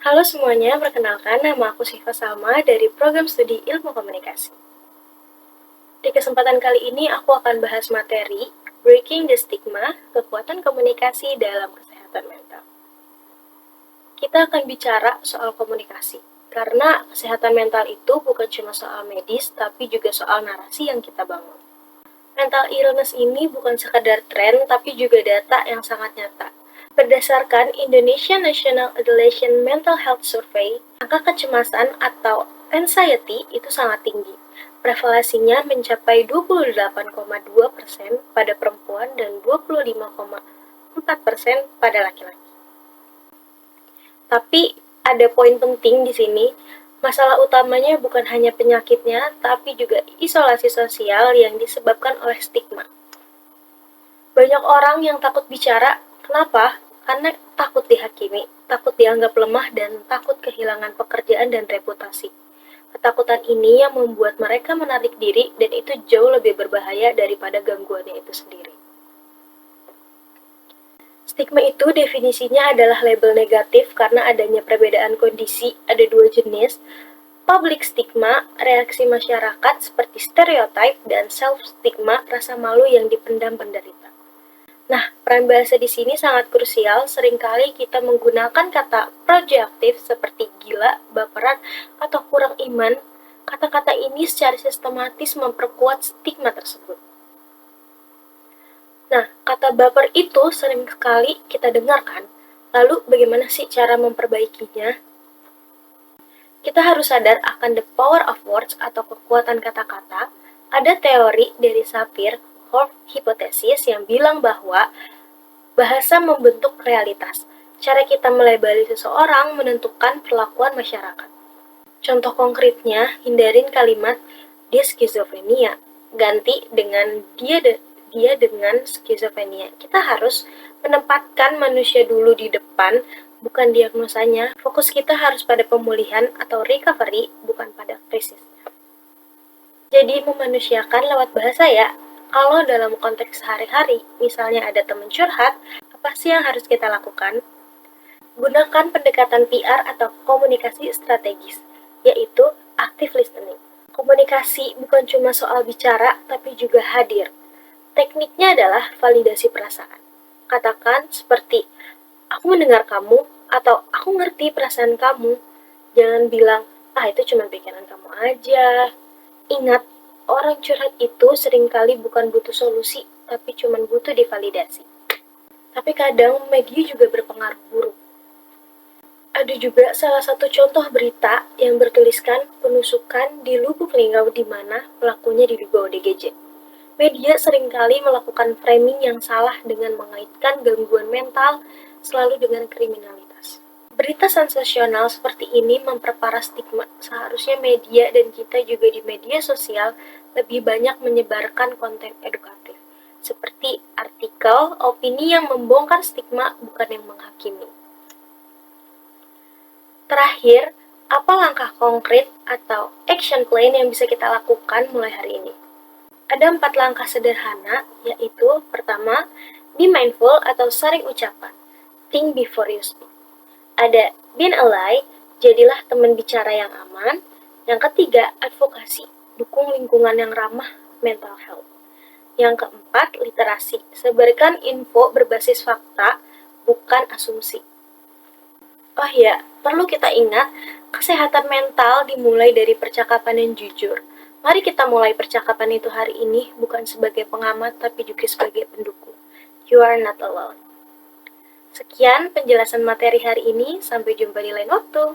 Halo semuanya, perkenalkan nama aku Syifa Salma dari Program Studi Ilmu Komunikasi. Di kesempatan kali ini aku akan bahas materi Breaking the Stigma, Kekuatan Komunikasi dalam Kesehatan Mental. Kita akan bicara soal komunikasi, karena kesehatan mental itu bukan cuma soal medis, tapi juga soal narasi yang kita bangun. Mental illness ini bukan sekadar tren, tapi juga data yang sangat nyata. Berdasarkan Indonesia National Adolescent Mental Health Survey, angka kecemasan atau anxiety itu sangat tinggi. Prevalensinya mencapai 28,2% pada perempuan dan 25,4% pada laki-laki. Tapi ada poin penting di sini, masalah utamanya bukan hanya penyakitnya, tapi juga isolasi sosial yang disebabkan oleh stigma. Banyak orang yang takut bicara, kenapa? Karena takut dihakimi, takut dianggap lemah, dan takut kehilangan pekerjaan dan reputasi. Ketakutan ini yang membuat mereka menarik diri, dan itu jauh lebih berbahaya daripada gangguannya itu sendiri. Stigma itu definisinya adalah label negatif karena adanya perbedaan kondisi, ada dua jenis. Public stigma, reaksi masyarakat seperti stereotip, dan self-stigma, rasa malu yang dipendam penderita. Nah, peran bahasa di sini sangat krusial. Seringkali kita menggunakan kata proaktif seperti gila, baperan, atau kurang iman. Kata-kata ini secara sistematis memperkuat stigma tersebut. Nah, kata baper itu sering sekali kita dengarkan. Lalu, bagaimana sih cara memperbaikinya? Kita harus sadar akan the power of words atau kekuatan kata-kata. Ada teori dari Sapir-Whorf Hypothesis yang bilang bahwa bahasa membentuk realitas. Cara kita melabeli seseorang menentukan perlakuan masyarakat. Contoh konkretnya, hindarin kalimat dia skizofrenia, ganti dengan dia dengan skizofrenia. Kita harus menempatkan manusia dulu di depan, bukan diagnosanya. Fokus kita harus pada pemulihan atau recovery, bukan pada krisis. Jadi memanusiakan lewat bahasa ya. Kalau dalam konteks sehari-hari, misalnya ada teman curhat, apa sih yang harus kita lakukan? Gunakan pendekatan PR atau komunikasi strategis, yaitu active listening. Komunikasi bukan cuma soal bicara, tapi juga hadir. Tekniknya adalah validasi perasaan. Katakan seperti, aku mendengar kamu, atau aku ngerti perasaan kamu. Jangan bilang, itu cuma pikiran kamu aja. Ingat, orang curhat itu seringkali bukan butuh solusi, tapi cuma butuh divalidasi. Tapi kadang media juga berpengaruh buruk. Ada juga salah satu contoh berita yang bertuliskan penusukan di Lubuk Linggau di mana pelakunya diduga ODGJ. Media seringkali melakukan framing yang salah dengan mengaitkan gangguan mental selalu dengan kriminalitas. Berita sensasional seperti ini memperparah stigma. Seharusnya media dan kita juga di media sosial lebih banyak menyebarkan konten edukatif, seperti artikel, opini yang membongkar stigma bukan yang menghakimi. Terakhir, apa langkah konkret atau action plan yang bisa kita lakukan mulai hari ini? Ada 4 langkah sederhana, yaitu pertama, be mindful atau saring ucapan. Think before you speak. Ada being ally, jadilah teman bicara yang aman. Yang ketiga, advokasi, dukung lingkungan yang ramah mental health. Yang keempat, literasi, sebarkan info berbasis fakta, bukan asumsi. Oh ya, perlu kita ingat, kesehatan mental dimulai dari percakapan yang jujur. Mari kita mulai percakapan itu hari ini, bukan sebagai pengamat, tapi juga sebagai pendukung. You are not alone. Sekian penjelasan materi hari ini, sampai jumpa di lain waktu.